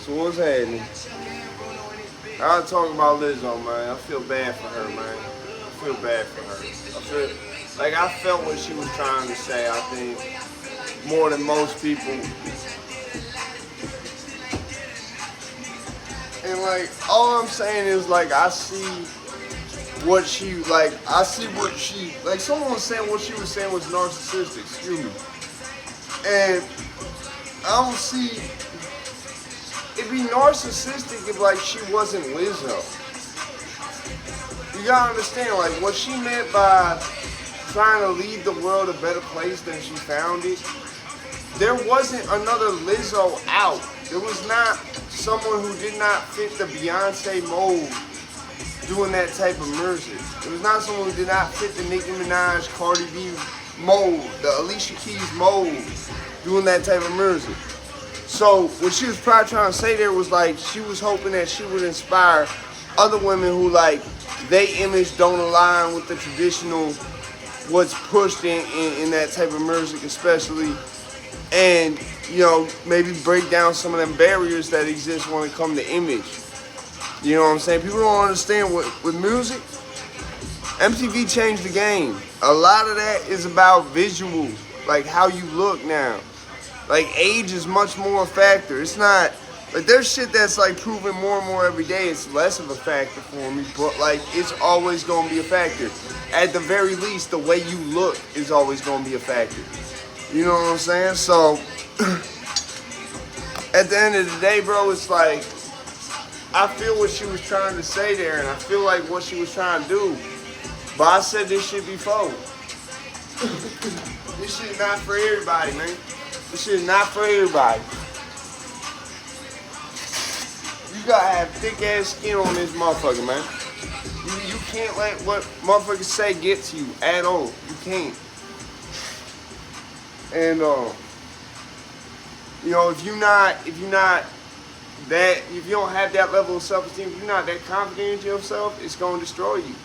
So what's happening? I'll talk about Lizzo, man. I feel bad for her, man. I feel bad for her. I felt what she was trying to say. I think more than most people. And like all I'm saying is like I see what she like. I see what she like. Someone was saying what she was saying was narcissistic. Excuse me. And I don't see. It'd be narcissistic if like she wasn't Lizzo. You gotta understand like what she meant by trying to leave the world a better place than she found it. There wasn't another Lizzo out. There was not someone who did not fit the Beyonce mold doing that type of music. There was not someone who did not fit the Nicki Minaj, Cardi B mold, the Alicia Keys mold doing that type of music. So what she was probably trying to say there was like she was hoping that she would inspire other women who like they image don't align with the traditional what's pushed in that type of music especially, and you know maybe break down some of them barriers that exist when it comes to image. You know what I'm saying? People don't understand with music, MTV changed the game. A lot of that is about visual, like how you look now. Like age is much more a factor. It's not like there's shit that's like proven more and more every day. It's less of a factor for me, but like it's always gonna be a factor. At the very least, the way you look is always gonna be a factor. You know what I'm saying? So at the end of the day, bro, it's like I feel what she was trying to say there, and I feel like what she was trying to do. But I said this shit before. This shit not for everybody, man. This shit is not for everybody. You gotta have thick ass skin on this motherfucker, man. You can't let what motherfuckers say get to you at all. You can't. And you know, if you don't have that level of self-esteem, if you're not that confident in yourself, it's gonna destroy you.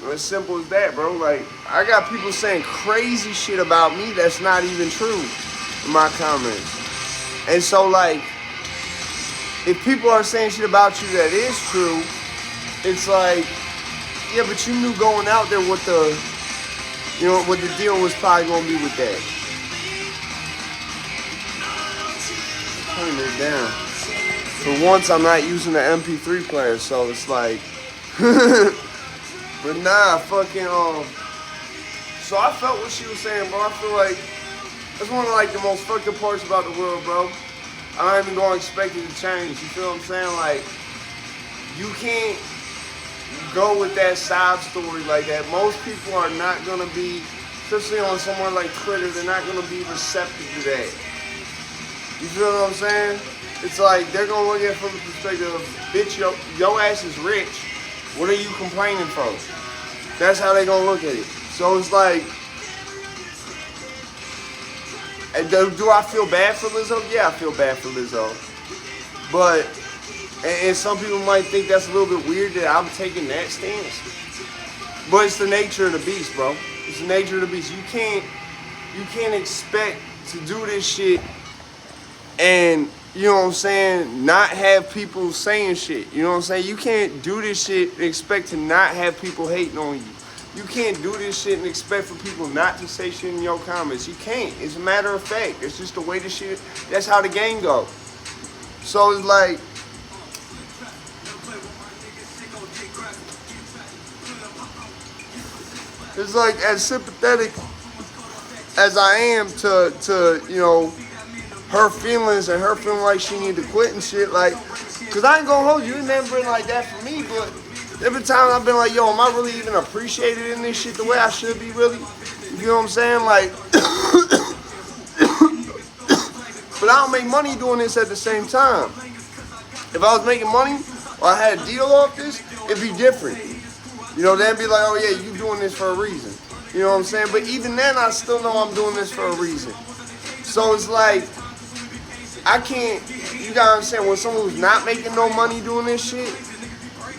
As simple as that, bro. Like, I got people saying crazy shit about me that's not even true in my comments. And so, like, if people are saying shit about you that is true, it's like, yeah, but you knew going out there what the, you know, what the deal was probably gonna be with that. Turn it down. For once, I'm not using the MP3 player, so it's like. But nah, fucking so I felt what she was saying, bro. I feel like that's one of like the most fucked up parts about the world, bro. I'm not even gonna expect it to change. You feel what I'm saying? Like you can't go with that side story like that. Most people are not gonna be, especially on somewhere like Twitter, they're not gonna be receptive to that. You feel what I'm saying? It's like they're gonna look at it from the perspective of, bitch, your ass is rich. What are you complaining for? That's how they gonna look at it. So it's like, do I feel bad for Lizzo? Yeah, I feel bad for Lizzo. But, and some people might think that's a little bit weird that I'm taking that stance. But it's the nature of the beast, bro. It's the nature of the beast. You can't expect to do this shit and, you know what I'm saying, not have people saying shit. You know what I'm saying? You can't do this shit and expect to not have people hating on you. You can't do this shit and expect for people not to say shit in your comments. You can't. It's a matter of fact. It's just the way the shit, that's how the game goes. So it's like, as sympathetic as I am to you know, her feelings and her feeling like she need to quit and shit, like, cause I ain't gonna hold you, it never been like that for me, but every time I've been like, yo, am I really even appreciated in this shit the way I should be, really? You know what I'm saying? Like, but I don't make money doing this at the same time. If I was making money or I had a deal off this, it'd be different. You know, they'd be like, oh yeah, you doing this for a reason. You know what I'm saying? But even then, I still know I'm doing this for a reason. So it's like, I can't, you gotta understand, when someone who's not making no money doing this shit,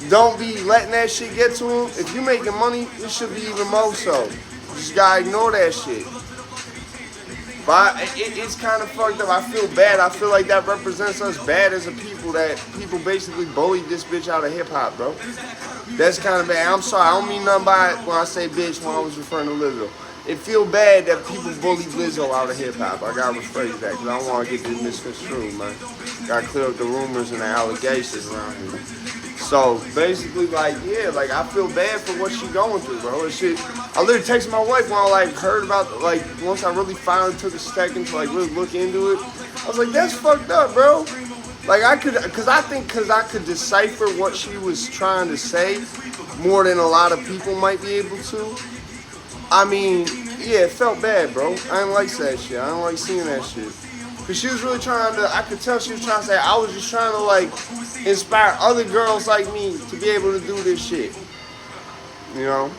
don't be letting that shit get to them. If you making money, it should be even more so. You just gotta ignore that shit. If But it's kind of fucked up. I feel bad. I feel like that represents us bad as a people, that people basically bullied this bitch out of hip hop, bro. That's kind of bad. I'm sorry. I don't mean nothing by it when I say bitch when I was referring to Lizzo. It feel bad that people bully Lizzo out of hip hop. I gotta rephrase that because I don't want to get this misconstrued, man. Gotta clear up the rumors and the allegations around here. So basically, like, yeah, like I feel bad for what she going through, bro. And shit, I literally texted my wife when I like heard about, like, once I really finally took a second to like really look into it. I was like, that's fucked up, bro. Like I could, cause I could decipher what she was trying to say more than a lot of people might be able to. I mean, yeah, it felt bad, bro. I didn't like that shit. I don't like seeing that shit. Cause she was really trying to, I could tell she was trying to say, I was just trying to like inspire other girls like me to be able to do this shit. You know?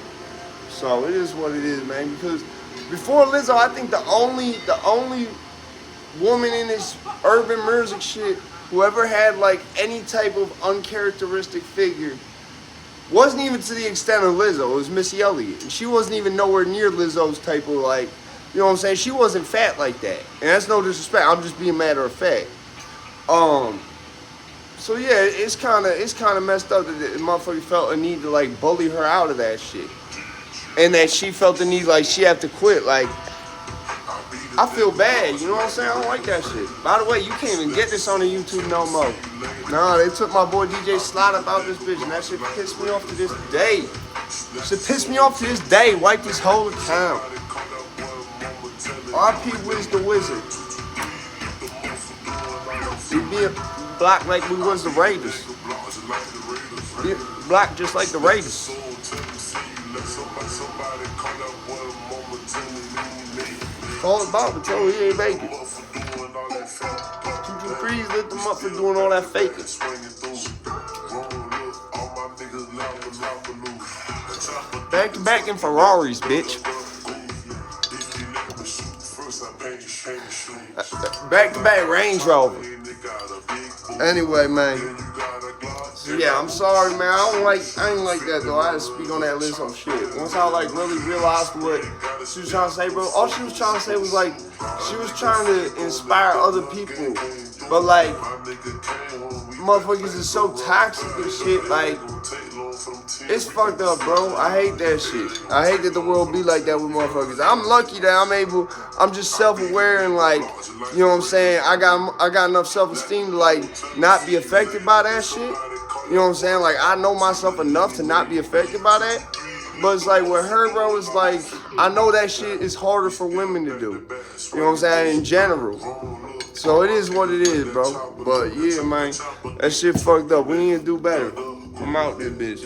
So it is what it is, man. Because before Lizzo, I think the only woman in this urban music shit who ever had like any type of uncharacteristic figure wasn't even to the extent of Lizzo. It was Missy Elliott. And she wasn't even nowhere near Lizzo's type of like, you know what I'm saying? She wasn't fat like that. And that's no disrespect. I'm just being matter of fact. So yeah, it's kinda messed up that the motherfucker felt a need to like bully her out of that shit. And that she felt the need like she had to quit. Like, I feel bad, you know what I'm saying? I don't like that shit. By the way, you can't even get this on the YouTube no more. Nah, they took my boy DJ Slot about this bitch, and that shit pissed me off to this day. Shit pissed me off to this day. Wipe this whole account. RP Wiz the Wizard. We be black like we was the Raiders. Be black just like the Raiders. All about it, tell him he ain't making. 223s lit them up for doing all that faking. Back to back in Ferraris, bitch. Back to back Range Rover. Anyway, man. So yeah, I'm sorry, man. I ain't like that though. I had to speak on that Lizzo shit. Once I like really realized what she was trying to say, bro. All she was trying to say was like she was trying to inspire other people, but like motherfuckers is so toxic and shit. Like it's fucked up, bro. I hate that shit. I hate that the world be like that with motherfuckers. I'm lucky that I'm just self-aware and like, you know what I'm saying? I got enough self-esteem to like not be affected by that shit. You know what I'm saying? Like I know myself enough to not be affected by that. But it's like with her, bro, it's like I know that shit is harder for women to do. You know what I'm saying? In general. So it is what it is, bro. But yeah, man, that shit fucked up. We need to do better. I'm out there, bitch.